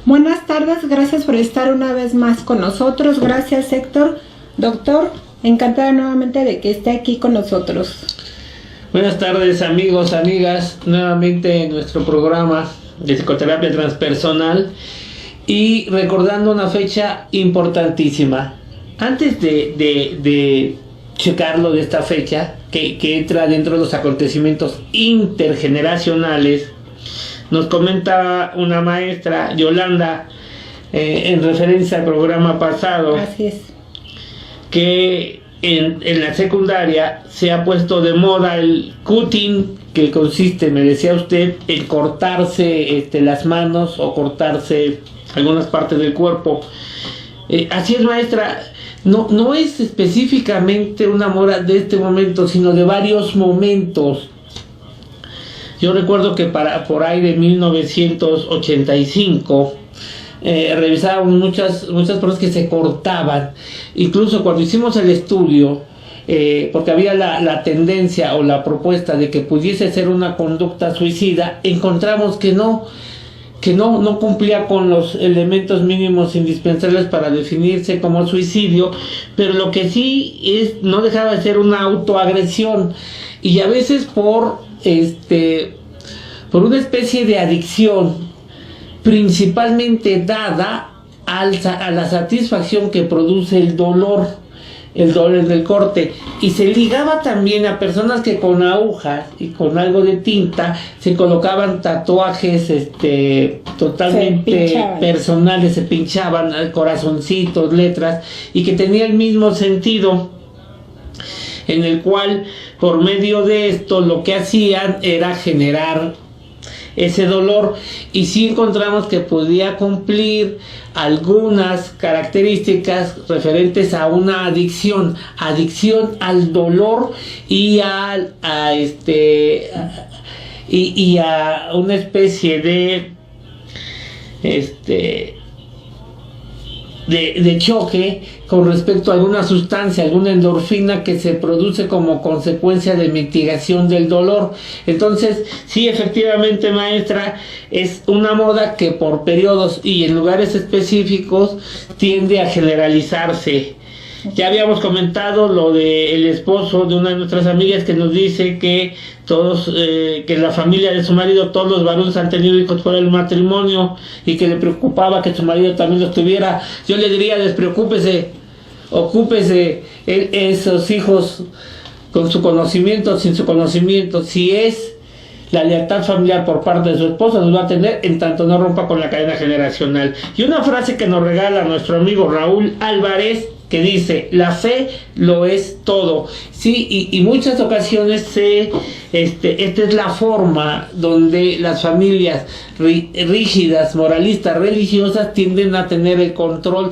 Buenas tardes, gracias por estar una vez más con nosotros. Gracias, Héctor. Doctor, encantada nuevamente de que esté aquí con nosotros. Buenas tardes, amigos, amigas, nuevamente en nuestro programa de psicoterapia transpersonal y recordando una fecha importantísima. Antes de checarlo de esta fecha, que entra dentro de los acontecimientos intergeneracionales, nos comenta una maestra, Yolanda, en referencia al programa pasado. Así es. Que en la secundaria se ha puesto de moda el cutting, que consiste, me decía usted, en cortarse las manos o cortarse algunas partes del cuerpo. Así es, maestra, no es específicamente una moda de este momento, sino de varios momentos. Yo recuerdo que por ahí de 1985 revisábamos muchas personas que se cortaban. Incluso cuando hicimos el estudio, porque había la tendencia o la propuesta de que pudiese ser una conducta suicida, encontramos que no cumplía con los elementos mínimos indispensables para definirse como suicidio, pero lo que sí no dejaba de ser una autoagresión, y a veces por una especie de adicción, principalmente dada a la satisfacción que produce el dolor del corte, y se ligaba también a personas que con agujas y con algo de tinta se colocaban tatuajes totalmente personales, se pinchaban corazoncitos, letras, y que tenía el mismo sentido, en el cual por medio de esto lo que hacían era generar ese dolor, y sí encontramos que podía cumplir algunas características referentes a una adicción al dolor y a una especie de choque con respecto a alguna sustancia, alguna endorfina que se produce como consecuencia de mitigación del dolor. Entonces, sí, efectivamente, maestra, es una moda que por periodos y en lugares específicos tiende a generalizarse. Ya habíamos comentado lo del esposo de una de nuestras amigas que nos dice que que la familia de su marido, todos los varones han tenido hijos por el matrimonio y que le preocupaba que su marido también los tuviera. Yo le diría, despreocúpese, ocúpese esos hijos con su conocimiento, sin su conocimiento. Si es la lealtad familiar por parte de su esposa, nos va a tener en tanto no rompa con la cadena generacional. Y una frase que nos regala nuestro amigo Raúl Álvarez, que dice: la fe lo es todo. Sí, y muchas ocasiones esta es la forma donde las familias rígidas, moralistas, religiosas tienden a tener el control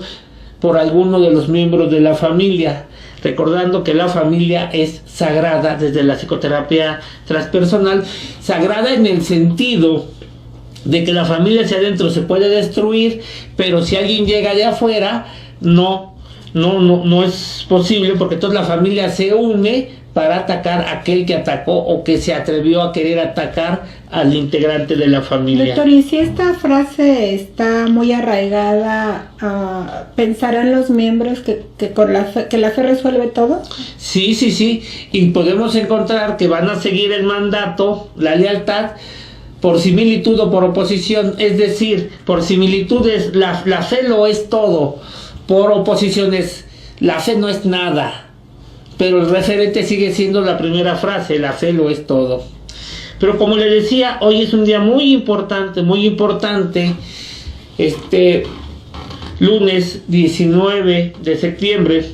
por alguno de los miembros de la familia, recordando que la familia es sagrada desde la psicoterapia transpersonal, sagrada en el sentido de que la familia hacia adentro se puede destruir, pero si alguien llega de afuera, no es posible, porque entonces la familia se une para atacar a aquel que atacó o que se atrevió a querer atacar al integrante de la familia. Doctor, y si esta frase está muy arraigada, ¿pensarán los miembros que la fe resuelve todo? Sí, y podemos encontrar que van a seguir el mandato, la lealtad, por similitud o por oposición. Es decir, por similitudes la fe lo es todo, por oposiciones la fe no es nada, pero el referente sigue siendo la primera frase: la fe lo es todo. Pero como le decía, hoy es un día muy importante, lunes 19 de septiembre,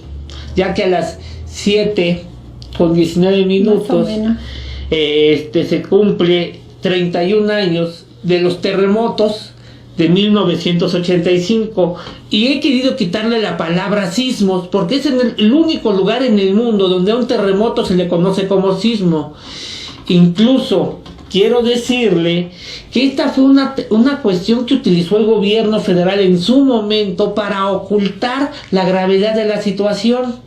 ya que a las 7:19 se cumple 31 años de los terremotos de 1985, y he querido quitarle la palabra sismos porque es el único lugar en el mundo donde a un terremoto se le conoce como sismo. Incluso quiero decirle que esta fue una cuestión que utilizó el gobierno federal en su momento para ocultar la gravedad de la situación.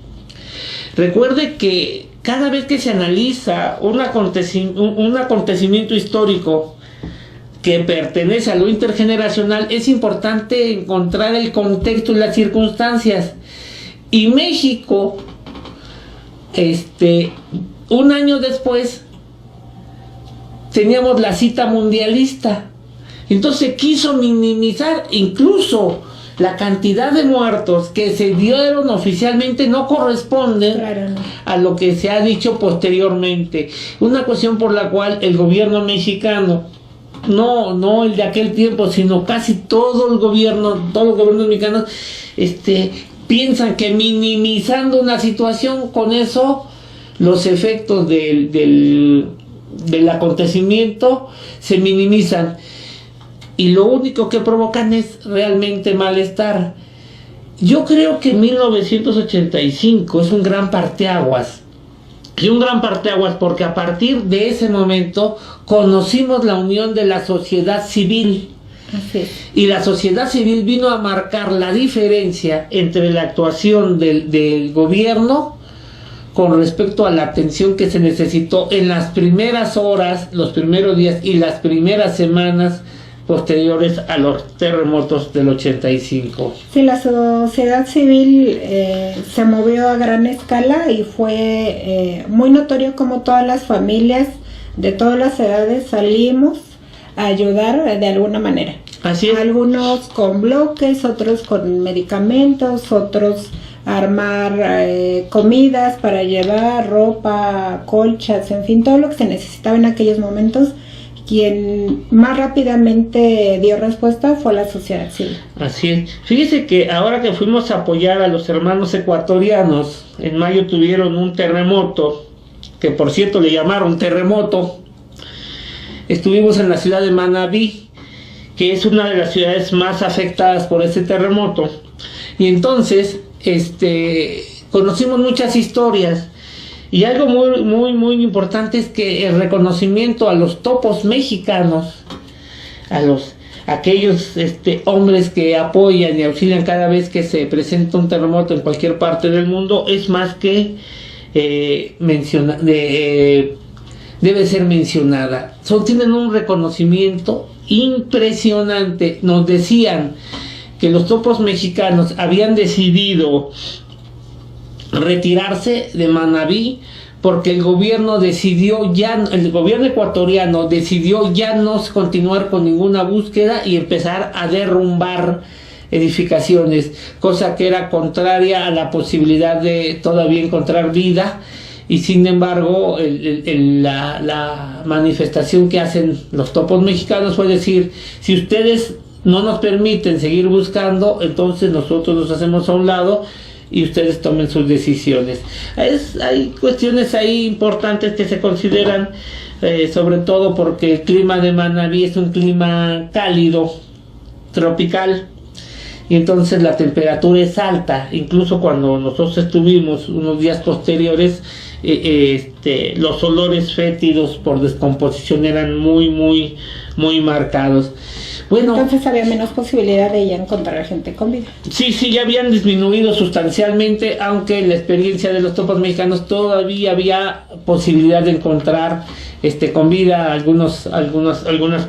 Recuerde que cada vez que se analiza un acontecimiento histórico que pertenece a lo intergeneracional, es importante encontrar el contexto y las circunstancias. Y México, un año después, teníamos la cita mundialista. Entonces quiso minimizar incluso la cantidad de muertos que se dieron oficialmente no corresponden a lo que se ha dicho posteriormente. Una cuestión por la cual el gobierno mexicano, no el de aquel tiempo, sino casi todos los gobiernos mexicanos, piensan que minimizando una situación, con eso los efectos del acontecimiento se minimizan. Y lo único que provocan es realmente malestar. Yo creo que 1985 es un gran parteaguas. Y un gran parteaguas porque a partir de ese momento conocimos la unión de la sociedad civil. Así es. Y la sociedad civil vino a marcar la diferencia entre la actuación del gobierno con respecto a la atención que se necesitó en las primeras horas, los primeros días y las primeras semanas posteriores a los terremotos del 85. Sí, la sociedad civil se movió a gran escala y fue muy notorio como todas las familias de todas las edades salimos a ayudar de alguna manera. Así es. Algunos con bloques, otros con medicamentos, otros a armar comidas para llevar, ropa, colchas, en fin, todo lo que se necesitaba en aquellos momentos. Quien más rápidamente dio respuesta fue la sociedad civil. Así es. Fíjese que ahora que fuimos a apoyar a los hermanos ecuatorianos, en mayo tuvieron un terremoto, que por cierto le llamaron terremoto. Estuvimos en la ciudad de Manabí, que es una de las ciudades más afectadas por ese terremoto. Y entonces, conocimos muchas historias. Y algo muy importante es que el reconocimiento a los topos mexicanos, a aquellos hombres que apoyan y auxilian cada vez que se presenta un terremoto en cualquier parte del mundo, es más que debe ser mencionada. Tienen un reconocimiento impresionante. Nos decían que los topos mexicanos habían decidido retirarse de Manabí porque el gobierno ecuatoriano decidió ya no continuar con ninguna búsqueda y empezar a derrumbar edificaciones, cosa que era contraria a la posibilidad de todavía encontrar vida. Y sin embargo la manifestación que hacen los topos mexicanos fue decir: si ustedes no nos permiten seguir buscando, entonces nosotros nos hacemos a un lado y ustedes tomen sus decisiones. Hay cuestiones ahí importantes que se consideran, sobre todo porque el clima de Manabí es un clima cálido, tropical, y entonces la temperatura es alta. Incluso cuando nosotros estuvimos unos días posteriores, los olores fétidos por descomposición eran muy marcados. Bueno, entonces había menos posibilidad de ya encontrar gente con vida. Sí, ya habían disminuido sustancialmente, aunque en la experiencia de los topos mexicanos todavía había posibilidad de encontrar con vida a algunas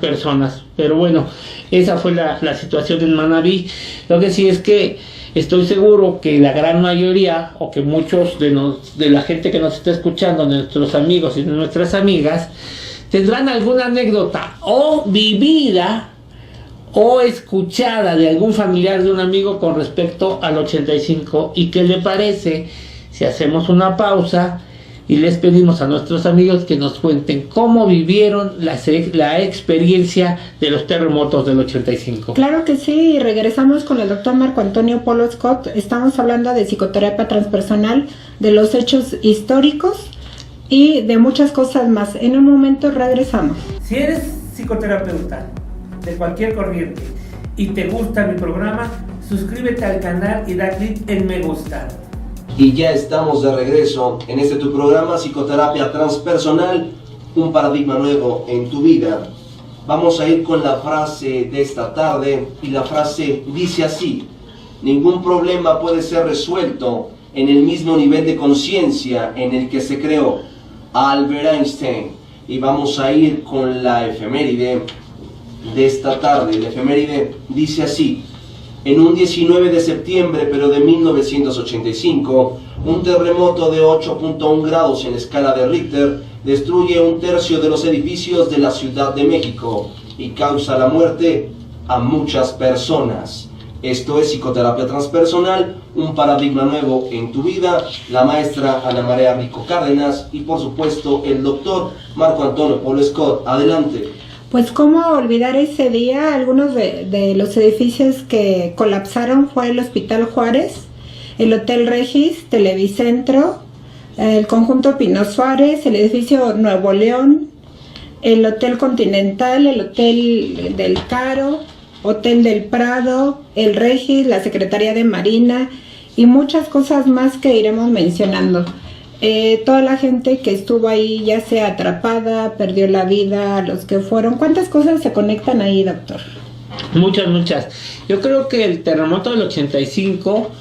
personas. Pero bueno, esa fue la situación en Manabí. Lo que sí es que estoy seguro que la gran mayoría, o que muchos de la gente que nos está escuchando, de nuestros amigos y de nuestras amigas, tendrán alguna anécdota o vivida o escuchada de algún familiar de un amigo con respecto al 85. ¿Y qué le parece si hacemos una pausa y les pedimos a nuestros amigos que nos cuenten cómo vivieron la experiencia de los terremotos del 85? Claro que sí, y regresamos con el doctor Marco Antonio Polo Scott. Estamos hablando de psicoterapia transpersonal, de los hechos históricos y de muchas cosas más. En un momento regresamos. Si eres psicoterapeuta de cualquier corriente y te gusta mi programa, suscríbete al canal y da clic en me gusta. Y ya estamos de regreso en tu programa Psicoterapia Transpersonal, un paradigma nuevo en tu vida. Vamos a ir con la frase de esta tarde, y la frase dice así: ningún problema puede ser resuelto en el mismo nivel de conciencia en el que se creó. Albert Einstein. Y vamos a ir con la efeméride de esta tarde. El efeméride dice así: en un 19 de septiembre, pero de 1985, un terremoto de 8.1 grados en escala de Richter destruye un tercio de los edificios de la Ciudad de México y causa la muerte a muchas personas. Esto es Psicoterapia Transpersonal, un paradigma nuevo en tu vida. La maestra Ana María Rico Cárdenas y por supuesto el doctor Marco Antonio Polo Scott. Adelante. Pues cómo olvidar ese día. Algunos de los edificios que colapsaron fue el Hospital Juárez, el Hotel Regis, Televicentro, el Conjunto Pino Suárez, el edificio Nuevo León, el Hotel Continental, el Hotel del Caro, Hotel del Prado, el Regis, la Secretaría de Marina y muchas cosas más que iremos mencionando. Toda la gente que estuvo ahí, ya sea atrapada, perdió la vida, los que fueron. ¿Cuántas cosas se conectan ahí, doctor? Muchas. Yo creo que el terremoto del 85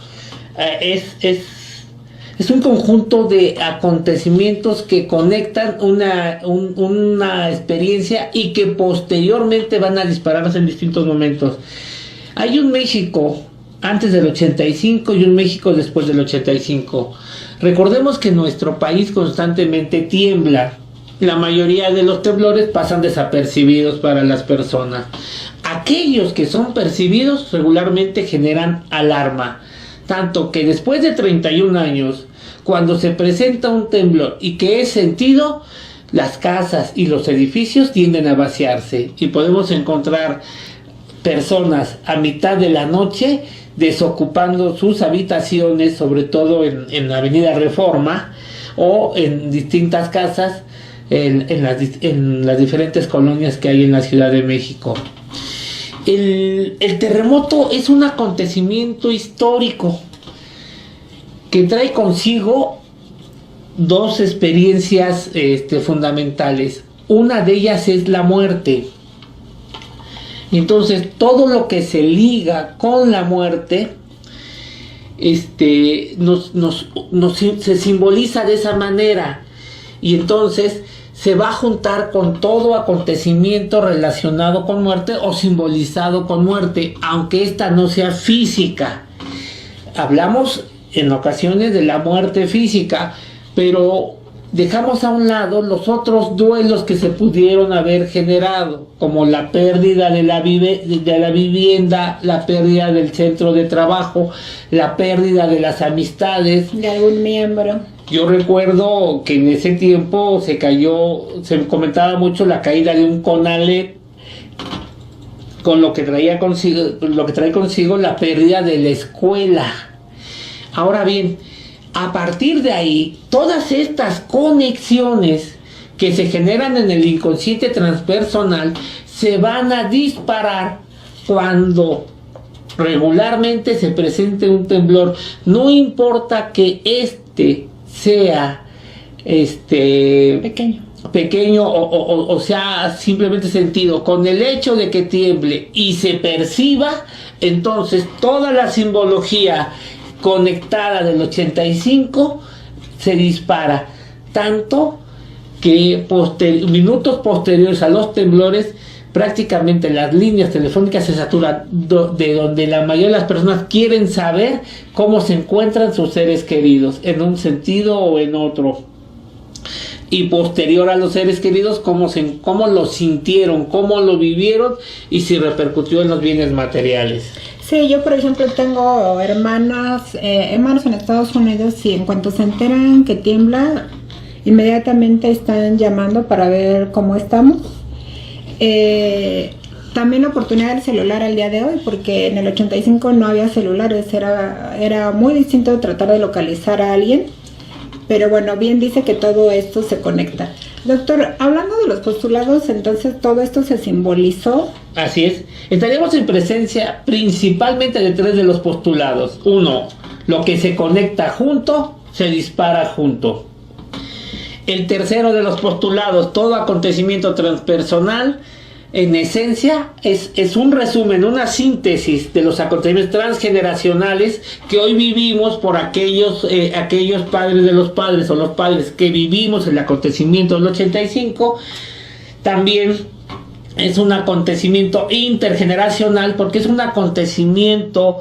es un conjunto de acontecimientos que conectan una experiencia y que posteriormente van a dispararse en distintos momentos. Hay un México antes del 85 y un México después del 85. Recordemos que nuestro país constantemente tiembla. La mayoría de los temblores pasan desapercibidos para las personas. Aquellos que son percibidos regularmente generan alarma. Tanto que después de 31 años, cuando se presenta un temblor y que es sentido, las casas y los edificios tienden a vaciarse y podemos encontrar personas a mitad de la noche desocupando sus habitaciones, sobre todo en la Avenida Reforma o en distintas casas en las diferentes colonias que hay en la Ciudad de México. El terremoto es un acontecimiento histórico que trae consigo dos experiencias fundamentales. Una de ellas es la muerte. Entonces todo lo que se liga con la muerte se simboliza de esa manera, y entonces se va a juntar con todo acontecimiento relacionado con muerte o simbolizado con muerte, aunque esta no sea física. Hablamos en ocasiones de la muerte física, pero dejamos a un lado los otros duelos que se pudieron haber generado, como la pérdida de la vivienda, la pérdida del centro de trabajo, la pérdida de las amistades, de algún miembro. Yo recuerdo que en ese tiempo se comentaba mucho la caída de un Conalep, con lo que trae consigo la pérdida de la escuela. Ahora bien, a partir de ahí, todas estas conexiones que se generan en el inconsciente transpersonal se van a disparar cuando regularmente se presente un temblor. No importa que sea pequeño o sea simplemente sentido, con el hecho de que tiemble y se perciba, entonces toda la simbología conectada del 85 se dispara, tanto que minutos posteriores a los temblores prácticamente las líneas telefónicas se saturan, de donde la mayoría de las personas quieren saber cómo se encuentran sus seres queridos, en un sentido o en otro, y posterior a los seres queridos, cómo lo sintieron, cómo lo vivieron y si repercutió en los bienes materiales. Sí, yo por ejemplo tengo hermanos en Estados Unidos, y en cuanto se enteran que tiembla, inmediatamente están llamando para ver cómo estamos. También la oportunidad del celular al día de hoy, porque en el 85 no había celulares, era muy distinto tratar de localizar a alguien, pero bueno, bien dice que todo esto se conecta. Doctor, hablando de los postulados, entonces todo esto se simbolizó. Así es, estaríamos en presencia principalmente de 3 de los postulados. 1, lo que se conecta junto, se dispara junto. El tercero de los postulados, todo acontecimiento transpersonal, en esencia es un resumen, una síntesis de los acontecimientos transgeneracionales que hoy vivimos por aquellos padres de los padres, o los padres que vivimos el acontecimiento del 85. También es un acontecimiento intergeneracional porque es un acontecimiento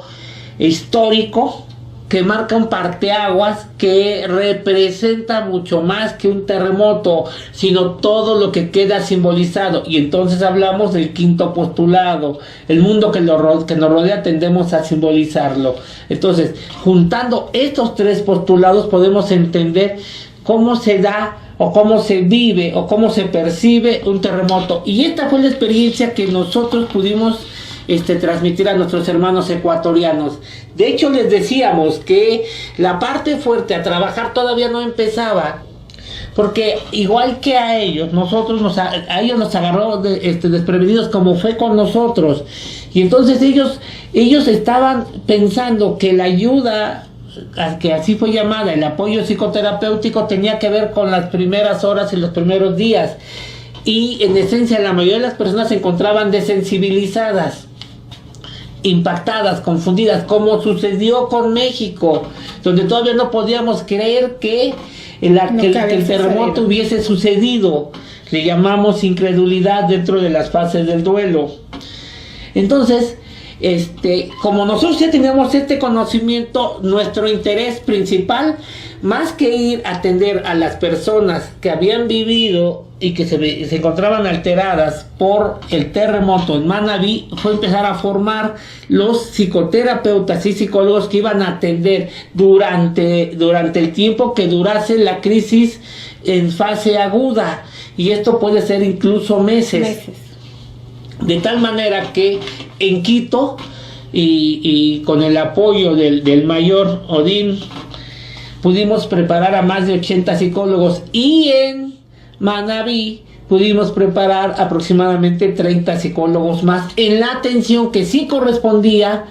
histórico que marca un parteaguas que representa mucho más que un terremoto, sino todo lo que queda simbolizado. Y entonces hablamos del quinto postulado, el mundo que nos rodea tendemos a simbolizarlo. Entonces, juntando estos tres postulados podemos entender cómo se da o cómo se vive o cómo se percibe un terremoto. Y esta fue la experiencia que nosotros pudimos transmitir a nuestros hermanos ecuatorianos. De hecho, les decíamos que la parte fuerte a trabajar todavía no empezaba, porque igual que a ellos, a ellos nos agarró desprevenidos como fue con nosotros. Y entonces ellos estaban pensando que la ayuda, que así fue llamada, el apoyo psicoterapéutico, tenía que ver con las primeras horas y los primeros días. Y en esencia la mayoría de las personas se encontraban desensibilizadas, impactadas, confundidas, como sucedió con México, donde todavía no podíamos creer que el terremoto hubiese sucedido. Le llamamos incredulidad dentro de las fases del duelo. Entonces, como nosotros ya teníamos este conocimiento, nuestro interés principal, más que ir a atender a las personas que habían vivido y que se encontraban alteradas por el terremoto en Manabí, fue empezar a formar los psicoterapeutas y psicólogos que iban a atender durante el tiempo que durase la crisis en fase aguda, y esto puede ser incluso meses. De tal manera que en Quito, y con el apoyo del mayor Odín, pudimos preparar a más de 80 psicólogos, y en Manabí pudimos preparar aproximadamente 30 psicólogos más en la atención que sí correspondía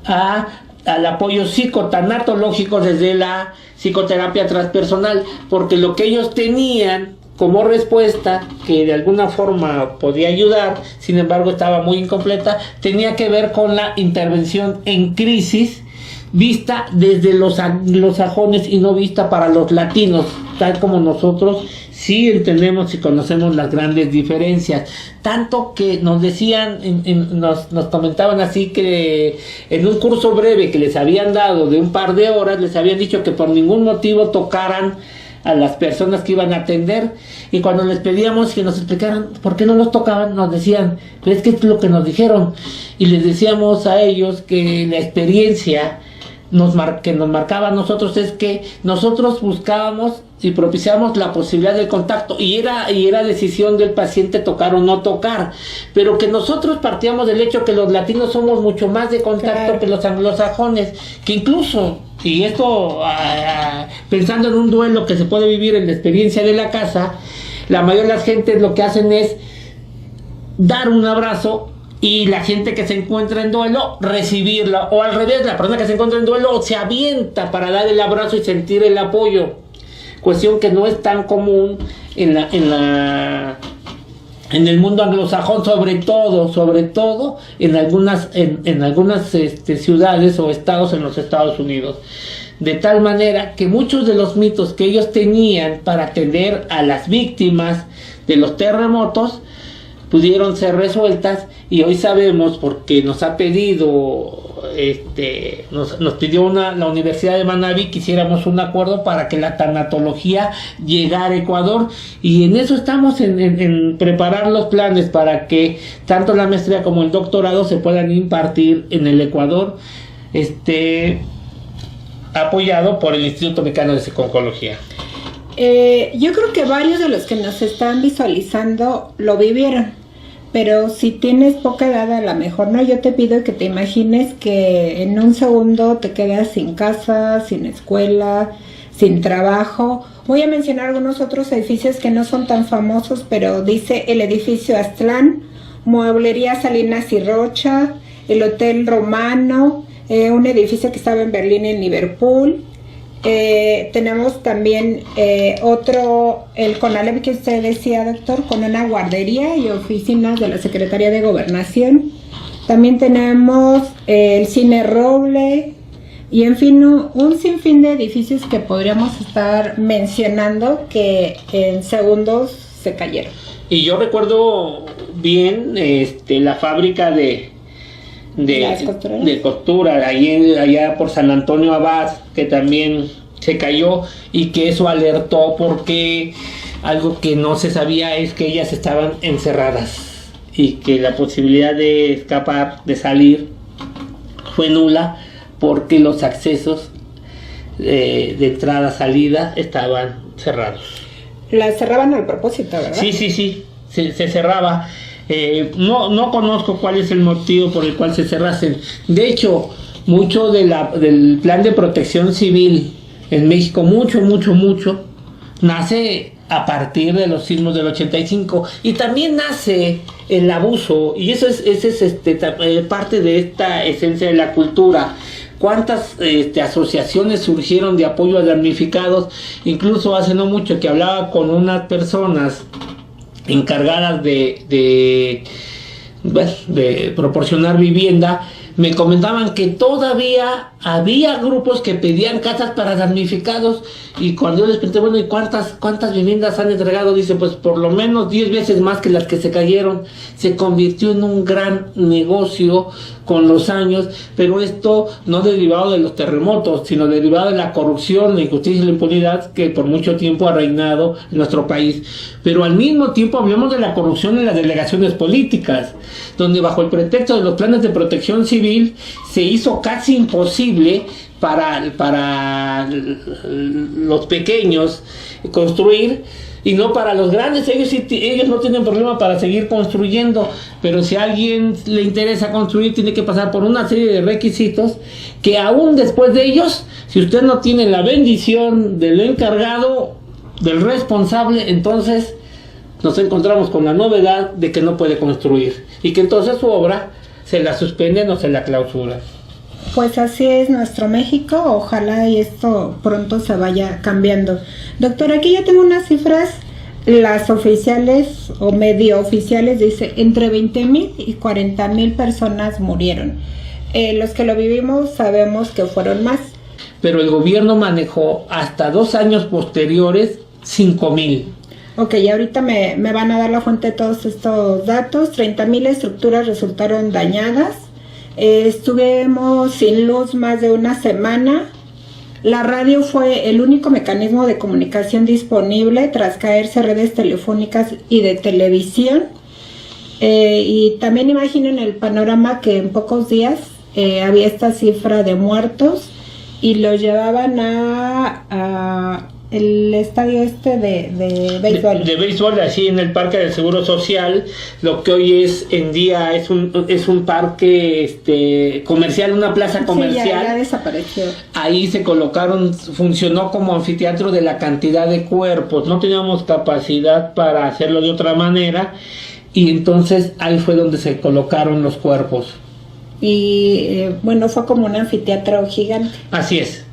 al apoyo psicotanatológico desde la psicoterapia transpersonal, porque lo que ellos tenían como respuesta, que de alguna forma podía ayudar, sin embargo estaba muy incompleta, tenía que ver con la intervención en crisis vista desde los anglosajones y no vista para los latinos, tal como nosotros sí entendemos y conocemos las grandes diferencias. Tanto que nos decían, nos comentaban así, que en un curso breve que les habían dado de un par de horas, les habían dicho que por ningún motivo tocaran a las personas que iban a atender, y cuando les pedíamos que nos explicaran por qué no los tocaban, nos decían, pero es que es lo que nos dijeron, y les decíamos a ellos que la experiencia que nos marcaba a nosotros es que nosotros buscábamos y propiciábamos la posibilidad del contacto, y era decisión del paciente tocar o no tocar, pero que nosotros partíamos del hecho que los latinos somos mucho más de contacto que los anglosajones, que incluso, y esto pensando en un duelo que se puede vivir en la experiencia de la casa, la mayoría de las gentes lo que hacen es dar un abrazo, y la gente que se encuentra en duelo recibirla, o al revés, la persona que se encuentra en duelo se avienta para dar el abrazo y sentir el apoyo, cuestión que no es tan común en el mundo anglosajón, sobre todo en algunas ciudades o estados en los Estados Unidos. De tal manera que muchos de los mitos que ellos tenían para atender a las víctimas de los terremotos pudieron ser resueltas, y hoy sabemos, porque nos ha pedido nos pidió la Universidad de Manabí que hiciéramos un acuerdo para que la tanatología llegara a Ecuador, y en eso estamos, en preparar los planes para que tanto la maestría como el doctorado se puedan impartir en el Ecuador, apoyado por el Instituto Mexicano de Psicología. Yo creo que varios de los que nos están visualizando lo vivieron, pero si tienes poca edad, a lo mejor no. Yo te pido que te imagines que en un segundo te quedas sin casa, sin escuela, sin trabajo. Voy a mencionar algunos otros edificios que no son tan famosos, pero dice el edificio Aztlán, Mueblería Salinas y Rocha, el Hotel Romano, un edificio que estaba en Berlín, en Liverpool. Tenemos también el CONALEP que usted decía, doctor, con una guardería y oficinas de la Secretaría de Gobernación. También tenemos el Cine Roble, y en fin, un sinfín de edificios que podríamos estar mencionando que en segundos se cayeron. Y yo recuerdo bien la fábrica de costura allá por San Antonio Abad, que también se cayó, y que eso alertó porque algo que no se sabía es que ellas estaban encerradas y que la posibilidad de escapar, de salir, fue nula porque los accesos de entrada salida estaban cerrados. La cerraban al propósito, ¿verdad? Sí, se cerraba. No conozco cuál es el motivo por el cual se cerrasen. De hecho, mucho del plan de protección civil en México, mucho, nace a partir de los sismos del 85, y también nace el abuso, y eso es parte de esta esencia de la cultura. ¿Cuántas asociaciones surgieron de apoyo a damnificados? Incluso hace no mucho que hablaba con unas personas encargadas de proporcionar vivienda, me comentaban que todavía había grupos que pedían casas para damnificados, y cuando yo les pregunté, bueno, ¿y cuántas viviendas han entregado? Dice, pues por lo menos 10 veces más que las que se cayeron. Se convirtió en un gran negocio con los años, pero esto no derivado de los terremotos, sino derivado de la corrupción, la injusticia y la impunidad que por mucho tiempo ha reinado en nuestro país. Pero al mismo tiempo hablamos de la corrupción en las delegaciones políticas, donde bajo el pretexto de los planes de protección civil se hizo casi imposible para los pequeños construir, y no para los grandes. Ellos no tienen problema para seguir construyendo, pero si a alguien le interesa construir, tiene que pasar por una serie de requisitos que aún después de ellos, si usted no tiene la bendición del encargado, del responsable, entonces nos encontramos con la novedad de que no puede construir, y que entonces su obra se la suspenden o se la clausuran. Pues así es nuestro México, ojalá y esto pronto se vaya cambiando. Doctor, aquí ya tengo unas cifras, las oficiales o medio oficiales, dice entre 20,000 y 40,000 personas murieron. Los que lo vivimos sabemos que fueron más. Pero el gobierno manejó hasta 2 años posteriores 5,000. Ok, y ahorita me van a dar la fuente de todos estos datos. 30,000 estructuras resultaron dañadas. Estuvimos sin luz más de una semana. La radio fue el único mecanismo de comunicación disponible tras caerse redes telefónicas y de televisión. Y también imaginen el panorama que en pocos días había esta cifra de muertos y los llevaban a el estadio de béisbol. De béisbol, así en el Parque del Seguro Social, lo que hoy es un parque comercial, una plaza comercial. Sí, ya desapareció. Ahí se colocaron, funcionó como anfiteatro de la cantidad de cuerpos. No teníamos capacidad para hacerlo de otra manera, y entonces ahí fue donde se colocaron los cuerpos. Y bueno, fue como un anfiteatro gigante. Así es.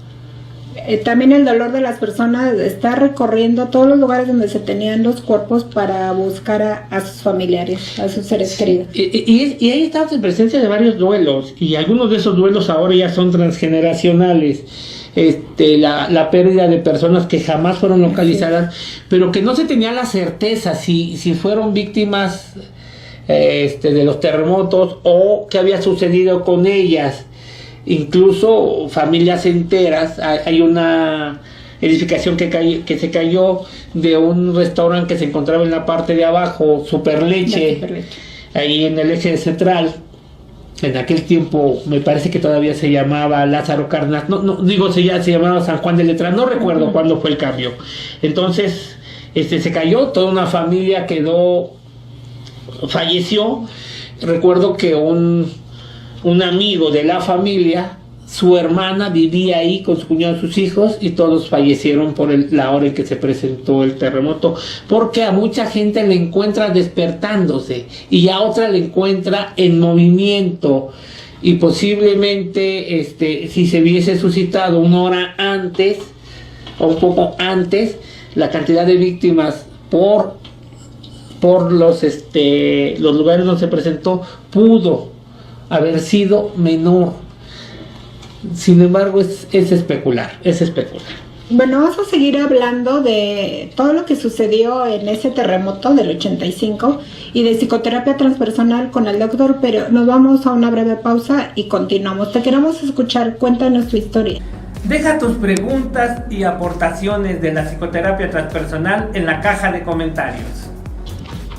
También el dolor de las personas está recorriendo todos los lugares donde se tenían los cuerpos para buscar a sus familiares, a sus seres queridos. Y ahí estamos en presencia de varios duelos, y algunos de esos duelos ahora ya son transgeneracionales. La pérdida de personas que jamás fueron localizadas, pero que no se tenía la certeza si fueron víctimas de los terremotos o qué había sucedido con ellas. Incluso familias enteras. Hay una edificación que se cayó de un restaurante que se encontraba en la parte de abajo, Superleche, ahí en el eje central. En aquel tiempo me parece que todavía se llamaba Lázaro Cárdenas, se llamaba San Juan de Letrán, no recuerdo cuándo fue el cambio. Entonces se cayó, toda una familia falleció. Recuerdo que un amigo de la familia, su hermana vivía ahí con su cuñado y sus hijos, y todos fallecieron por la hora en que se presentó el terremoto, porque a mucha gente le encuentra despertándose y a otra le encuentra en movimiento, y posiblemente si se hubiese suscitado 1 hora antes o un poco antes, la cantidad de víctimas por los lugares donde se presentó pudo haber sido menor. Sin embargo, es especular. Bueno, vamos a seguir hablando de todo lo que sucedió en ese terremoto del 85 y de psicoterapia transpersonal con el doctor, pero nos vamos a una breve pausa y continuamos. Te queremos escuchar, cuéntanos tu historia. Deja tus preguntas y aportaciones de la psicoterapia transpersonal en la caja de comentarios.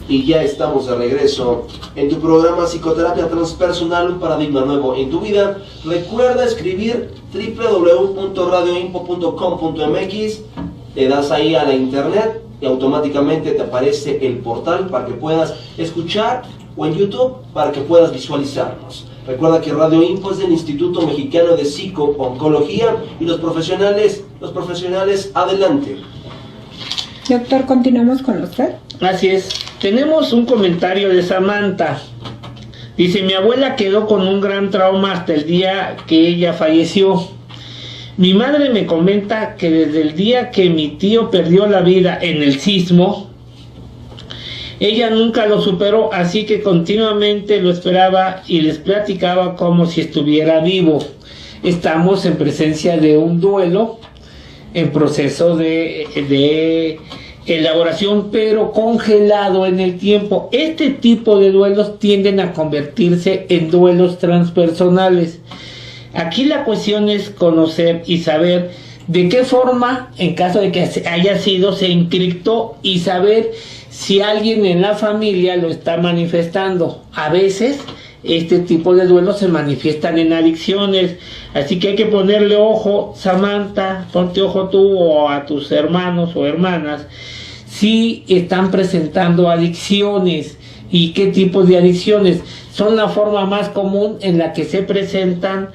Y ya estamos de regreso en tu programa Psicoterapia Transpersonal, un paradigma nuevo en tu vida. Recuerda escribir www.radioinfo.com.mx, te das ahí a la internet y automáticamente te aparece el portal para que puedas escuchar, o en YouTube para que puedas visualizarnos. Recuerda que Radio Info es del Instituto Mexicano de Psico-Oncología y los profesionales adelante. Doctor, continuamos con usted. Así es. Tenemos un comentario de Samantha. Dice: mi abuela quedó con un gran trauma hasta el día que ella falleció. Mi madre me comenta que desde el día que mi tío perdió la vida en el sismo, ella nunca lo superó, así que continuamente lo esperaba y les platicaba como si estuviera vivo. Estamos en presencia de un duelo en proceso de elaboración, pero congelado en el tiempo. Este tipo de duelos tienden a convertirse en duelos transpersonales. Aquí la cuestión es conocer y saber de qué forma, en caso de que haya sido, se encriptó, y saber si alguien en la familia lo está manifestando. A veces este tipo de duelos se manifiestan en adicciones, así que hay que ponerle ojo. Samantha, ponte ojo tú o a tus hermanos o hermanas si están presentando adicciones, y qué tipo de adicciones son la forma más común en la que se presentan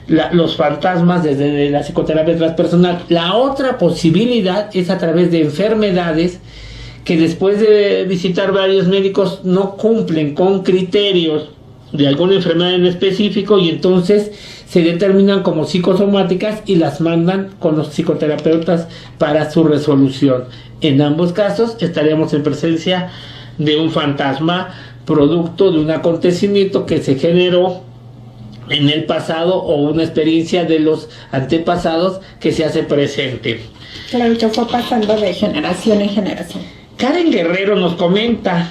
los fantasmas desde la psicoterapia transpersonal. La otra posibilidad es a través de enfermedades que después de visitar varios médicos no cumplen con criterios de alguna enfermedad en específico, y entonces se determinan como psicosomáticas y las mandan con los psicoterapeutas para su resolución. En ambos casos estaríamos en presencia de un fantasma producto de un acontecimiento que se generó en el pasado o una experiencia de los antepasados que se hace presente. Claro, que fue pasando de generación en generación. Karen Guerrero nos comenta: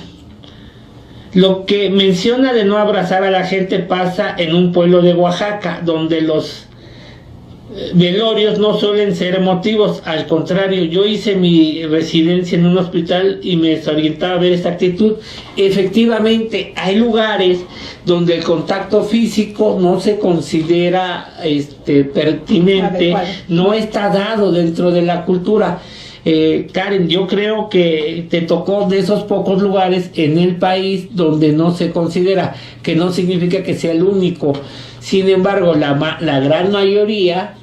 lo que menciona de no abrazar a la gente pasa en un pueblo de Oaxaca, donde los velorios no suelen ser emotivos. Al contrario, yo hice mi residencia en un hospital y me desorientaba a ver esta actitud. Efectivamente, hay lugares donde el contacto físico no se considera pertinente, adecuado. No está dado dentro de la cultura. Karen, yo creo que te tocó de esos pocos lugares en el país donde no se considera, que no significa que sea el único. Sin embargo, la gran mayoría,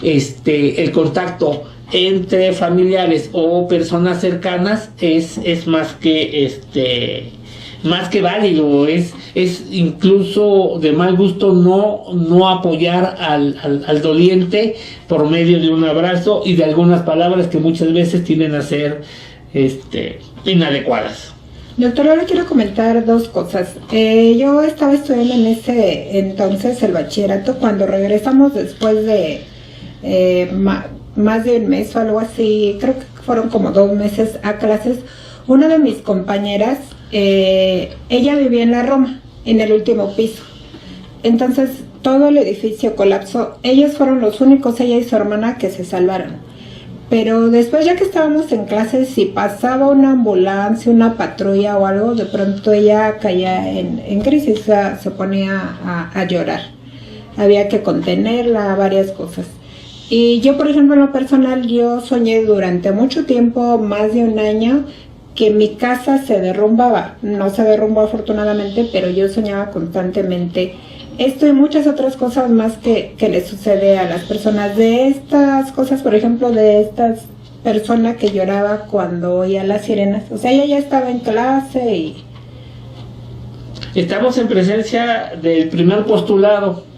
el contacto entre familiares o personas cercanas es más que válido. Es incluso de mal gusto no apoyar al doliente por medio de un abrazo y de algunas palabras que muchas veces tienden a ser inadecuadas. Doctor, ahora quiero comentar dos cosas. Yo estaba estudiando en ese entonces el bachillerato. Cuando regresamos después de más de un mes o algo así, creo que fueron como 2 meses a clases, una de mis compañeras, ella vivía en la Roma, en el último piso. Entonces todo el edificio colapsó. Ellos fueron los únicos, ella y su hermana, que se salvaron. Pero después, ya que estábamos en clases, si pasaba una ambulancia, una patrulla o algo, de pronto ella caía en crisis, o sea, se ponía a llorar. Había que contenerla, varias cosas. Y yo, por ejemplo, en lo personal, yo soñé durante mucho tiempo, más de un año, que mi casa se derrumbaba. No se derrumbó afortunadamente, pero yo soñaba constantemente esto y muchas otras cosas más que le sucede a las personas. De estas cosas, por ejemplo, de esta persona que lloraba cuando oía las sirenas. O sea, ella ya estaba en clase y... Estamos en presencia del primer postulado.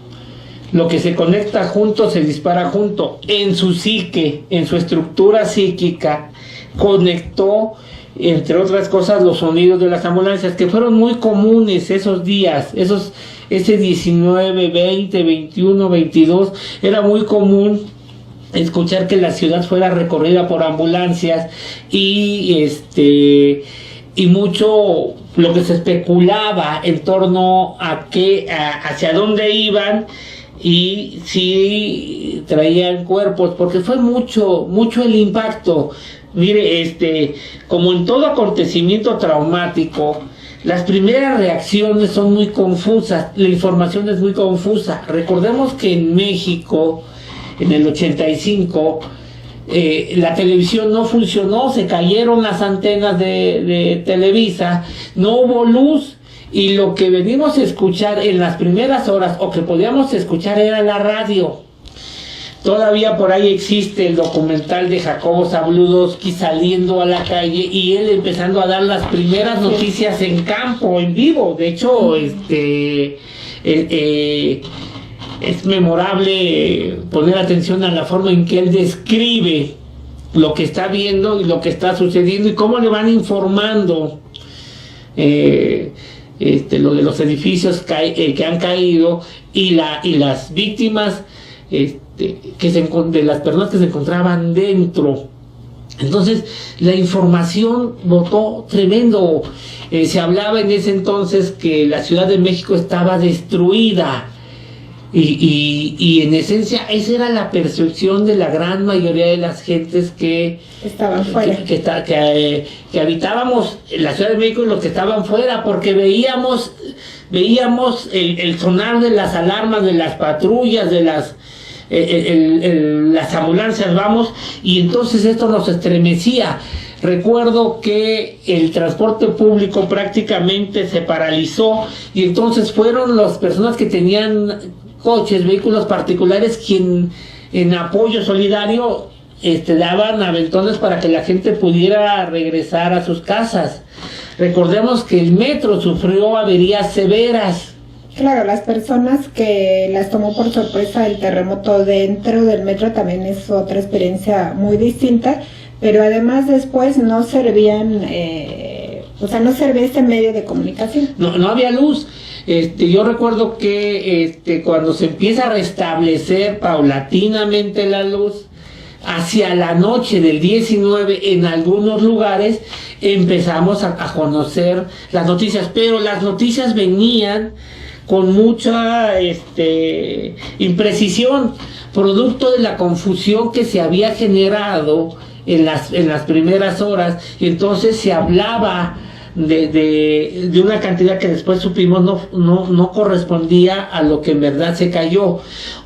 Lo que se conecta junto se dispara junto. En su psique, en su estructura psíquica, conectó, entre otras cosas, los sonidos de las ambulancias, que fueron muy comunes esos días, ese 19, 20, 21, 22, era muy común escuchar que la ciudad fuera recorrida por ambulancias y mucho lo que se especulaba en torno a hacia dónde iban y si traían cuerpos, porque fue mucho el impacto. Mire, como en todo acontecimiento traumático, las primeras reacciones son muy confusas, la información es muy confusa. Recordemos que en México, en el 85, la televisión no funcionó, se cayeron las antenas de Televisa, no hubo luz, y lo que venimos a escuchar en las primeras horas, o que podíamos escuchar, era la radio. Todavía por ahí existe el documental de Jacobo Zabludovsky saliendo a la calle y él empezando a dar las primeras noticias en campo, en vivo. De hecho, es memorable poner atención a la forma en que él describe lo que está viendo y lo que está sucediendo y cómo le van informando lo de los edificios que han caído y las víctimas de las personas que se encontraban dentro. Entonces la información botó tremendo. Se hablaba en ese entonces que la Ciudad de México estaba destruida y en esencia esa era la percepción de la gran mayoría de las gentes que estaban fuera, que habitábamos en la Ciudad de México y los que estaban fuera, porque veíamos el sonar de las alarmas de las patrullas, de las ambulancias, y entonces esto nos estremecía. Recuerdo que el transporte público prácticamente se paralizó y entonces fueron las personas que tenían coches, vehículos particulares, quien en apoyo solidario daban aventones para que la gente pudiera regresar a sus casas. Recordemos que el metro sufrió averías severas. Claro, las personas que las tomó por sorpresa el terremoto dentro del metro también es otra experiencia muy distinta, pero además después no servían, no servía este medio de comunicación. No había luz. Yo recuerdo que cuando se empieza a restablecer paulatinamente la luz, hacia la noche del 19 en algunos lugares empezamos a conocer las noticias, pero las noticias venían con mucha imprecisión, producto de la confusión que se había generado en las primeras horas, y entonces se hablaba de una cantidad que después supimos no correspondía a lo que en verdad se cayó.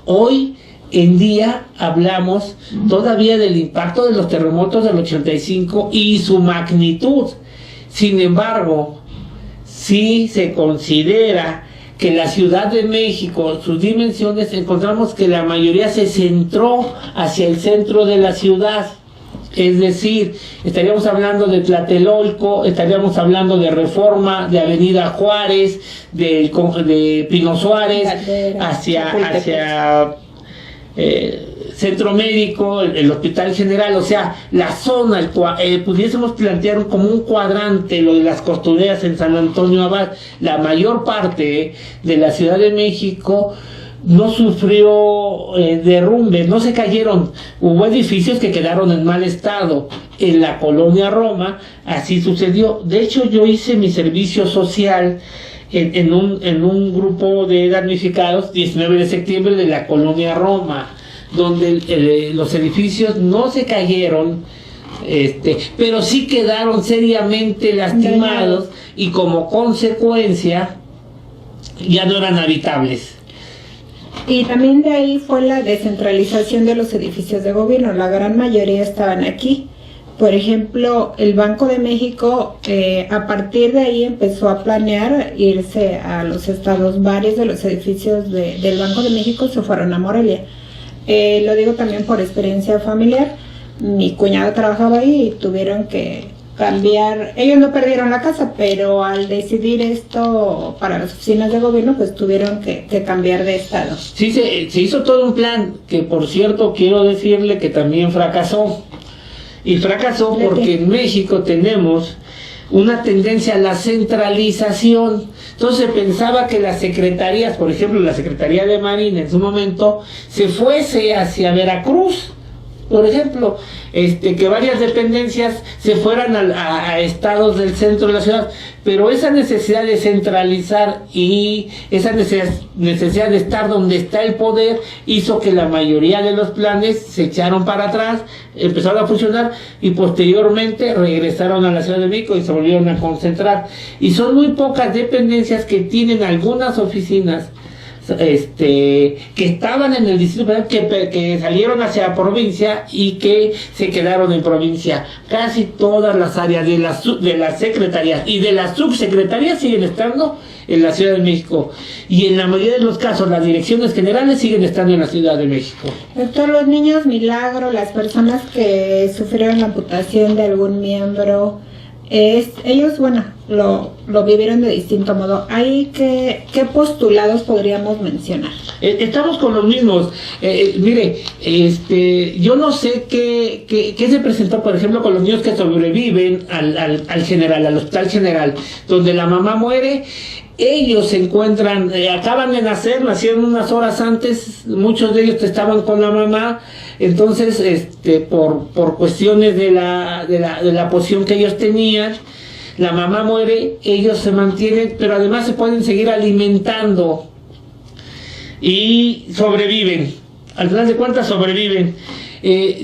Hoy en día hablamos todavía del impacto de los terremotos del 85 y su magnitud. Sin embargo, sí se considera que la Ciudad de México, sus dimensiones, encontramos que la mayoría se centró hacia el centro de la ciudad. Es decir, estaríamos hablando de Tlatelolco, estaríamos hablando de Reforma, de Avenida Juárez, de Pino Suárez, hacia Centro Médico, el Hospital General, o sea, la zona, pudiésemos plantear como un cuadrante, lo de las costureras en San Antonio Abad. La mayor parte de la Ciudad de México no sufrió derrumbes, no se cayeron. Hubo edificios que quedaron en mal estado. En la colonia Roma así sucedió. De hecho, yo hice mi servicio social en un grupo de damnificados 19 de septiembre de la colonia Roma, donde los edificios no se cayeron, pero sí quedaron seriamente lastimados y como consecuencia ya no eran habitables. Y también de ahí fue la descentralización de los edificios de gobierno. La gran mayoría estaban aquí. Por ejemplo, el Banco de México, a partir de ahí empezó a planear irse a los estados. Varios de los edificios del Banco de México se fueron a Morelia. Lo digo también por experiencia familiar. Mi cuñado trabajaba ahí y tuvieron que cambiar. Ellos no perdieron la casa, pero al decidir esto para las oficinas de gobierno, pues tuvieron que cambiar de estado. Sí, se hizo todo un plan que, por cierto, quiero decirle que también fracasó. Y fracasó porque en México tenemos una tendencia a la centralización. Entonces pensaba que las secretarías, por ejemplo la Secretaría de Marina en su momento, se fuese hacia Veracruz por ejemplo, que varias dependencias se fueran a estados del centro de la ciudad, pero esa necesidad de centralizar y esa necesidad de estar donde está el poder hizo que la mayoría de los planes se echaron para atrás, empezaron a funcionar y posteriormente regresaron a la Ciudad de México y se volvieron a concentrar. Y son muy pocas dependencias que tienen algunas oficinas que estaban en el Distrito Federal, que salieron hacia provincia y que se quedaron en provincia. Casi todas las áreas de las secretarías y de las subsecretarías siguen estando en la Ciudad de México, y en la mayoría de los casos las direcciones generales siguen estando en la Ciudad de México. Doctor, los niños milagro, las personas que sufrieron la amputación de algún miembro, ellos, bueno, lo vivieron de distinto modo. ¿Qué postulados podríamos mencionar? Estamos con los mismos. Mire, yo no sé qué se presentó, por ejemplo, con los niños que sobreviven al general, al hospital general, donde la mamá muere. Ellos se encuentran, acaban de nacer, nacieron unas horas antes, muchos de ellos estaban con la mamá. Entonces, por cuestiones de la posición que ellos tenían, la mamá muere, ellos se mantienen, pero además se pueden seguir alimentando y sobreviven. Al final de cuentas sobreviven.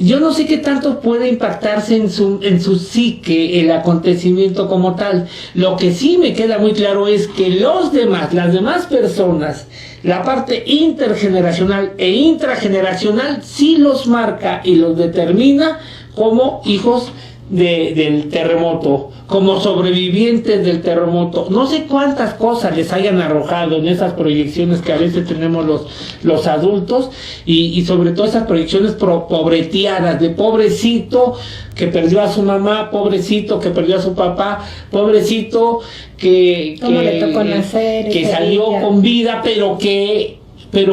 Yo no sé qué tanto puede impactarse en su psique el acontecimiento como tal. Lo que sí me queda muy claro es que las demás personas, la parte intergeneracional e intrageneracional sí los marca y los determina como hijos del terremoto, como sobrevivientes del terremoto. No sé cuántas cosas les hayan arrojado en esas proyecciones que a veces tenemos los adultos, y sobre todo esas proyecciones pobreteadas, de pobrecito que perdió a su mamá, pobrecito que perdió a su papá, pobrecito que le tocó nacer, que salió con vida, pero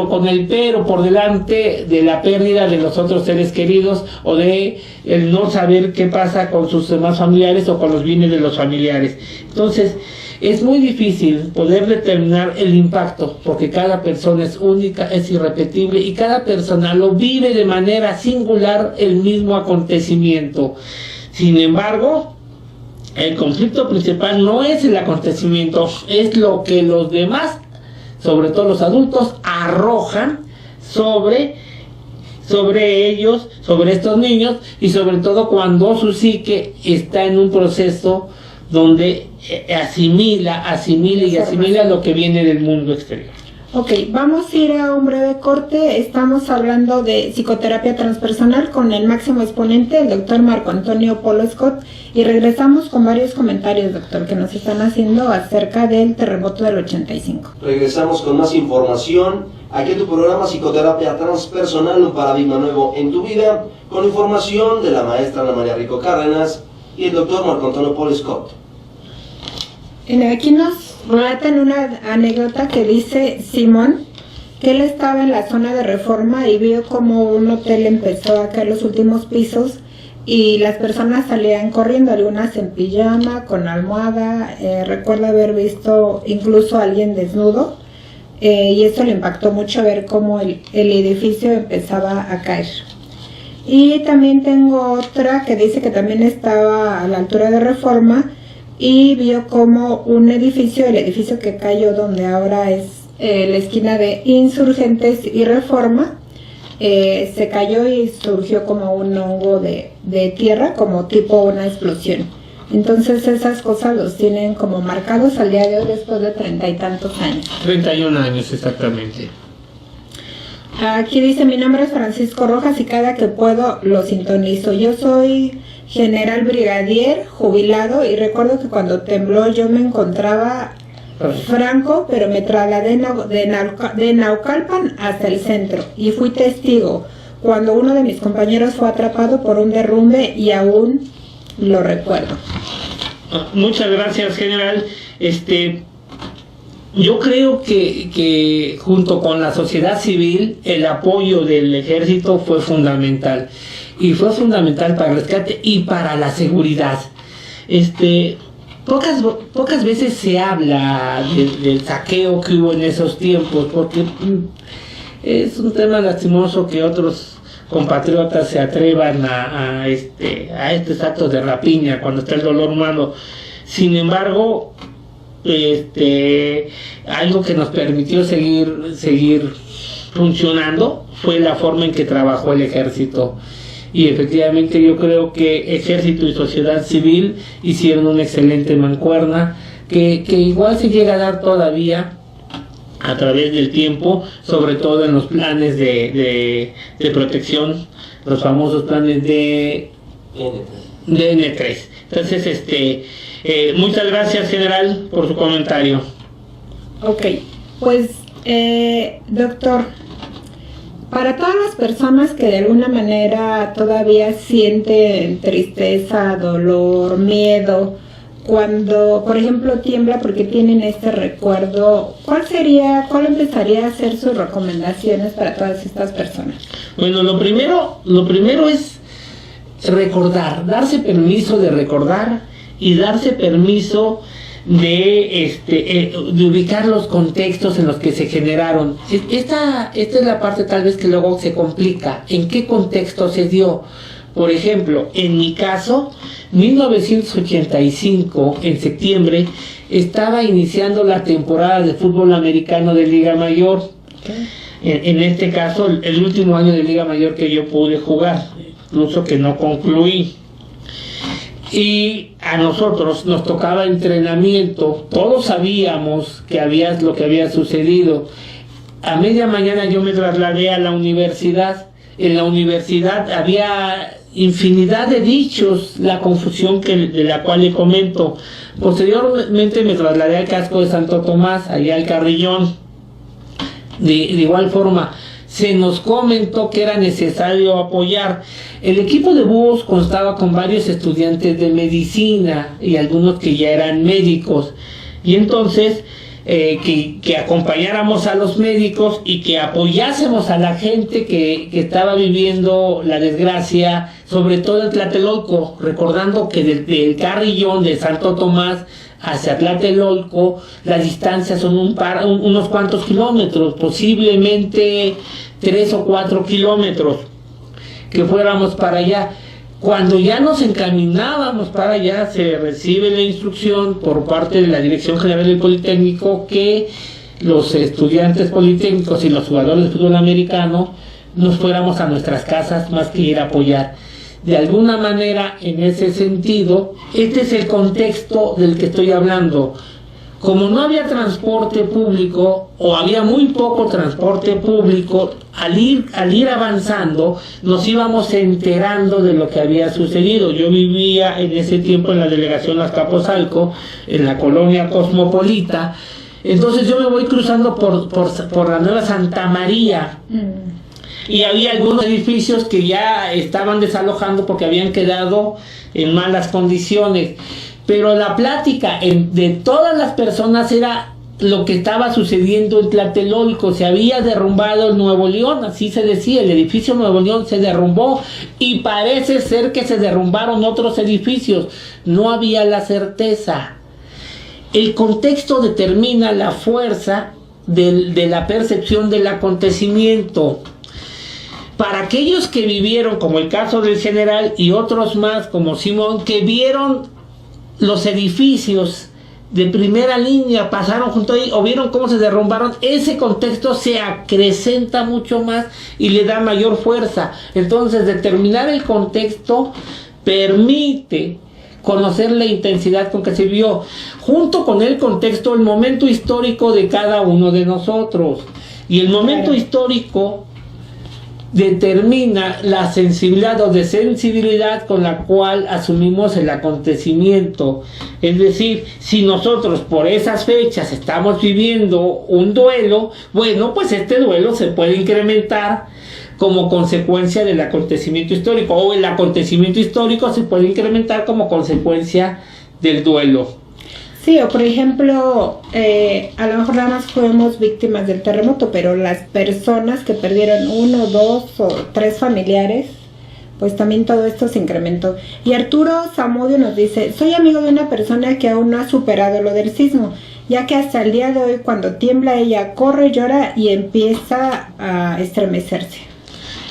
con el pero por delante de la pérdida de los otros seres queridos, o de el no saber qué pasa con sus demás familiares o con los bienes de los familiares. Entonces, es muy difícil poder determinar el impacto, porque cada persona es única, es irrepetible, y cada persona lo vive de manera singular el mismo acontecimiento. Sin embargo, el conflicto principal no es el acontecimiento, es lo que los demás, sobre todo los adultos, arrojan sobre ellos, sobre estos niños, y sobre todo cuando su psique está en un proceso donde asimila lo que viene del mundo exterior. Ok, vamos a ir a un breve corte. Estamos hablando de psicoterapia transpersonal con el máximo exponente, el doctor Marco Antonio Polo Scott, y regresamos con varios comentarios, doctor, que nos están haciendo acerca del terremoto del 85. Regresamos con más información aquí en tu programa Psicoterapia Transpersonal, un paradigma nuevo en tu vida, con información de la maestra Ana María Rico Cárdenas y el doctor Marco Antonio Polo Scott. Aquí nos relatan una anécdota que dice Simón que él estaba en la zona de Reforma y vio como un hotel empezó a caer los últimos pisos y las personas salían corriendo, algunas en pijama, con almohada. Recuerda haber visto incluso a alguien desnudo, y esto le impactó mucho ver cómo el edificio empezaba a caer. Y también tengo otra que dice que también estaba a la altura de Reforma y vio como un edificio, el edificio que cayó donde ahora es la esquina de Insurgentes y Reforma, se cayó y surgió como un hongo de tierra, como tipo una explosión. Entonces esas cosas los tienen como marcados al día de hoy después de 30 y tantos años. 31 años exactamente. Aquí dice, mi nombre es Francisco Rojas y cada que puedo lo sintonizo. Yo soy general brigadier jubilado y recuerdo que cuando tembló yo me encontraba Franco, pero me trasladé de Naucalpan hasta el centro y fui testigo cuando uno de mis compañeros fue atrapado por un derrumbe y aún lo recuerdo. Muchas gracias, general. Yo creo que junto con la sociedad civil el apoyo del ejército fue fundamental, y fue fundamental para el rescate y para la seguridad. Pocas veces se habla del saqueo que hubo en esos tiempos, porque es un tema lastimoso que otros compatriotas se atrevan a estos actos de rapiña cuando está el dolor humano. Sin embargo, algo que nos permitió seguir funcionando fue la forma en que trabajó el ejército. Y efectivamente yo creo que ejército y sociedad civil hicieron una excelente mancuerna que igual se llega a dar todavía a través del tiempo, sobre todo en los planes de protección, los famosos planes de N3. Entonces, muchas gracias, general, por su comentario. Ok, pues, doctor, para todas las personas que de alguna manera todavía sienten tristeza, dolor, miedo, cuando, por ejemplo, tiembla porque tienen este recuerdo, ¿cuál empezaría a ser sus recomendaciones para todas estas personas? Bueno, lo primero es recordar, darse permiso de recordar y darse permiso de ubicar los contextos en los que se generaron. Esta es la parte tal vez que luego se complica. ¿En qué contexto se dio? Por ejemplo, en mi caso, 1985, en septiembre, estaba iniciando la temporada de fútbol americano de Liga Mayor. En este caso, el último año de Liga Mayor que yo pude jugar, incluso que no concluí. Y a nosotros nos tocaba entrenamiento, todos sabíamos lo que había sucedido. A media mañana yo me trasladé a la universidad. En la universidad había infinidad de dichos, la confusión de la cual le comento. Posteriormente me trasladé al casco de Santo Tomás, allá al Carrillón. De igual forma, se nos comentó que era necesario apoyar. El equipo de búhos constaba con varios estudiantes de medicina y algunos que ya eran médicos. Y entonces, que acompañáramos a los médicos y que apoyásemos a la gente que estaba viviendo la desgracia, sobre todo en Tlatelolco, recordando que del Carrillón de Santo Tomás hacia Tlatelolco las distancias son unos cuantos kilómetros, posiblemente 3 o 4 kilómetros, que fuéramos para allá. Cuando ya nos encaminábamos para allá, se recibe la instrucción por parte de la Dirección General del Politécnico que los estudiantes politécnicos y los jugadores de fútbol americano nos fuéramos a nuestras casas más que ir a apoyar. De alguna manera, en ese sentido, este es el contexto del que estoy hablando. Como no había transporte público, o había muy poco transporte público, al ir avanzando, nos íbamos enterando de lo que había sucedido. Yo vivía en ese tiempo en la delegación Azcapotzalco, en la colonia Cosmopolita. Entonces yo me voy cruzando por la Nueva Santa María. Y había algunos edificios que ya estaban desalojando porque habían quedado en malas condiciones. Pero la plática de todas las personas era lo que estaba sucediendo en Tlatelolco. Se había derrumbado el Nuevo León, así se decía, el edificio Nuevo León se derrumbó y parece ser que se derrumbaron otros edificios. No había la certeza. El contexto determina la fuerza de la percepción del acontecimiento. Para aquellos que vivieron, como el caso del general y otros más como Simón, que vieron los edificios de primera línea, pasaron junto ahí o vieron cómo se derrumbaron, ese contexto se acrecenta mucho más y le da mayor fuerza. Entonces, determinar el contexto permite conocer la intensidad con que se vio, junto con el contexto, el momento histórico de cada uno de nosotros. Y el momento histórico determina la sensibilidad o desensibilidad con la cual asumimos el acontecimiento. Es decir, si nosotros por esas fechas estamos viviendo un duelo, bueno, pues este duelo se puede incrementar como consecuencia del acontecimiento histórico, o el acontecimiento histórico se puede incrementar como consecuencia del duelo. Sí, o por ejemplo, a lo mejor nada más fuimos víctimas del terremoto, pero las personas que perdieron 1, 2 o 3 familiares, pues también todo esto se incrementó. Y Arturo Zamudio nos dice: soy amigo de una persona que aún no ha superado lo del sismo, ya que hasta el día de hoy cuando tiembla ella corre, llora y empieza a estremecerse.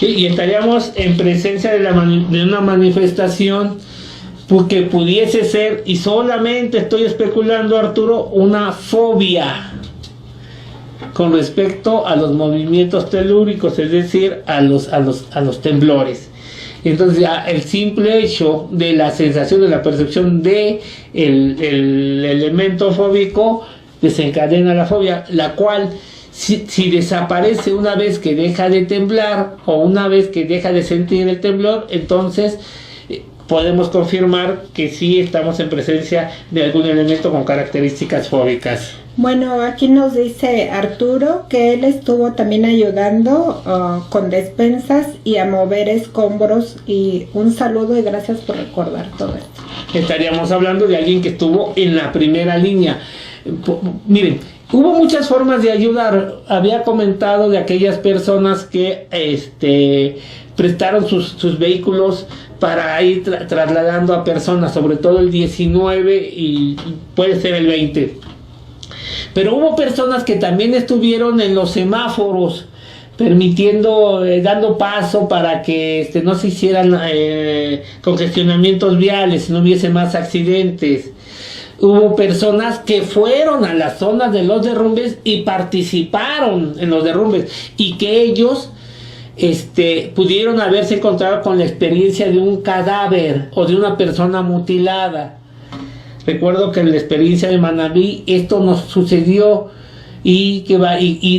Sí, y estaríamos en presencia de una manifestación que pudiese ser, y solamente estoy especulando, Arturo, una fobia con respecto a los movimientos telúricos, es decir, a los temblores. Entonces ya el simple hecho de la sensación, de la percepción de el elemento fóbico desencadena la fobia, la cual si desaparece una vez que deja de temblar o una vez que deja de sentir el temblor, entonces podemos confirmar que sí estamos en presencia de algún elemento con características fóbicas. Bueno, aquí nos dice Arturo que él estuvo también ayudando con despensas y a mover escombros, y un saludo y gracias por recordar todo esto. Estaríamos hablando de alguien que estuvo en la primera línea. Miren, hubo muchas formas de ayudar. Había comentado de aquellas personas que prestaron sus vehículos para ir trasladando a personas, sobre todo el 19 y puede ser el 20. Pero hubo personas que también estuvieron en los semáforos, permitiendo, dando paso para que no se hicieran congestionamientos viales, no hubiese más accidentes. Hubo personas que fueron a las zonas de los derrumbes y participaron en los derrumbes, y que ellos pudieron haberse encontrado con la experiencia de un cadáver o de una persona mutilada. Recuerdo que en la experiencia de Manabí esto nos sucedió, y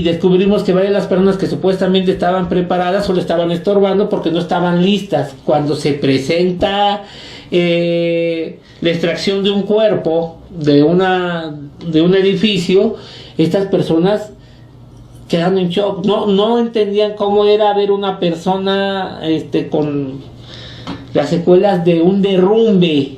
descubrimos que varias de las personas que supuestamente estaban preparadas solo estaban estorbando porque no estaban listas. Cuando se presenta la extracción de un cuerpo de un edificio, estas personas quedaron en shock, no entendían cómo era ver una persona con las secuelas de un derrumbe,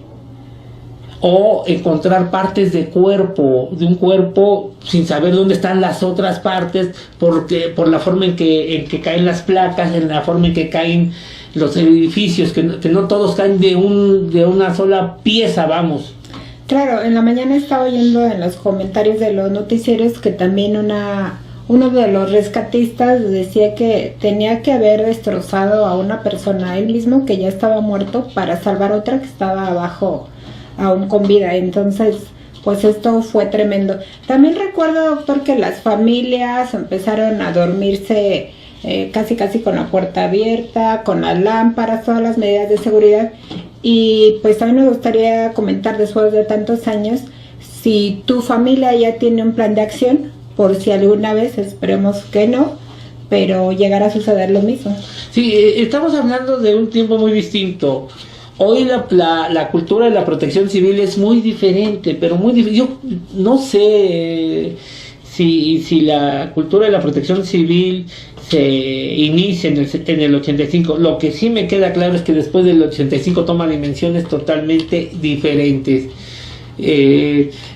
o encontrar partes de un cuerpo sin saber dónde están las otras partes, por la forma en que caen las placas, en la forma en que caen los edificios, que no todos caen de una sola pieza, vamos. Claro, en la mañana estaba oyendo en los comentarios de los noticieros que también uno de los rescatistas decía que tenía que haber destrozado a una persona, él mismo, que ya estaba muerto, para salvar a otra que estaba abajo, aún con vida. Entonces, pues esto fue tremendo. También recuerdo, doctor, que las familias empezaron a dormirse casi con la puerta abierta, con las lámparas, todas las medidas de seguridad. Y pues también me gustaría comentar, después de tantos años, si tu familia ya tiene un plan de acción, por si alguna vez, esperemos que no, pero llegará a suceder lo mismo. Sí, estamos hablando de un tiempo muy distinto. Hoy la cultura de la protección civil es muy diferente, pero muy diferente. Yo no sé si la cultura de la protección civil se inicia en el 85. Lo que sí me queda claro es que después del 85 toma dimensiones totalmente diferentes.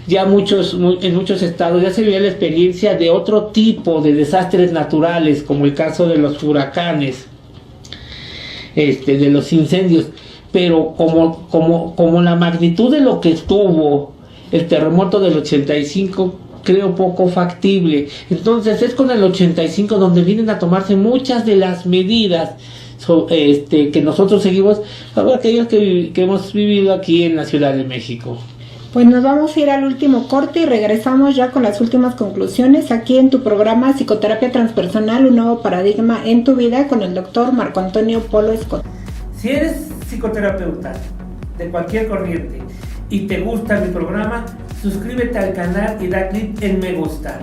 Ya en muchos estados ya se vio la experiencia de otro tipo de desastres naturales, como el caso de los huracanes, de los incendios. Pero como la magnitud de lo que estuvo el terremoto del 85, creo poco factible. Entonces es con el 85 donde vienen a tomarse muchas de las medidas que nosotros seguimos, para aquellos que hemos vivido aquí en la Ciudad de México. Pues nos vamos a ir al último corte y regresamos ya con las últimas conclusiones aquí en tu programa Psicoterapia Transpersonal, un nuevo paradigma en tu vida, con el doctor Marco Antonio Polo Escoto. Si eres psicoterapeuta de cualquier corriente y te gusta mi programa, suscríbete al canal y da clic en me gusta.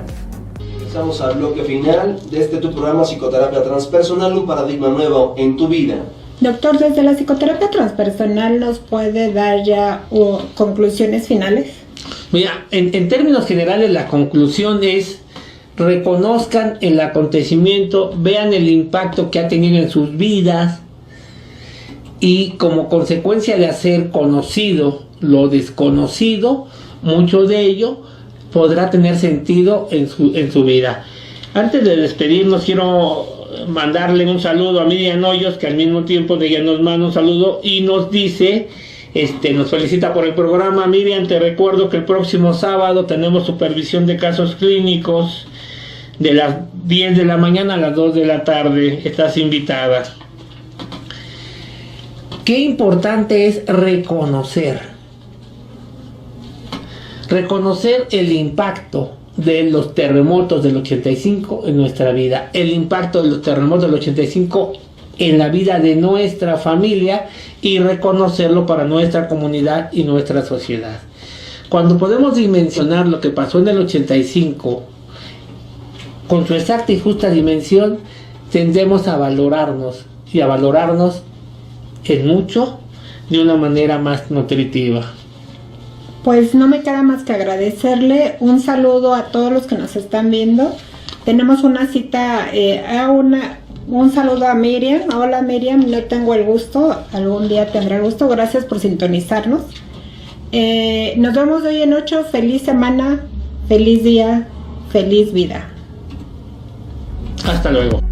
Pasamos al bloque final de tu programa Psicoterapia Transpersonal, un paradigma nuevo en tu vida. Doctor, desde la psicoterapia transpersonal, ¿nos puede dar ya conclusiones finales? Mira, en términos generales la conclusión es: reconozcan el acontecimiento, vean el impacto que ha tenido en sus vidas, y como consecuencia de hacer conocido lo desconocido, mucho de ello podrá tener sentido en su vida. Antes de despedirnos, quiero mandarle un saludo a Miriam Hoyos, que al mismo tiempo de ella nos manda un saludo y nos dice, nos felicita por el programa. Miriam, te recuerdo que el próximo sábado tenemos supervisión de casos clínicos de las 10 de la mañana a las 2 de la tarde. Estás invitada. Qué importante es reconocer el impacto de los terremotos del 85 en nuestra vida, el impacto de los terremotos del 85 en la vida de nuestra familia y reconocerlo para nuestra comunidad y nuestra sociedad. Cuando podemos dimensionar lo que pasó en el 85 con su exacta y justa dimensión, tendemos a valorarnos y a valorarnos en mucho de una manera más nutritiva. Pues no me queda más que agradecerle. Un saludo a todos los que nos están viendo. Tenemos una cita, un saludo a Miriam. Hola Miriam, no tengo el gusto, algún día tendré el gusto. Gracias por sintonizarnos. Nos vemos de hoy en 8. Feliz semana, feliz día, feliz vida. Hasta luego.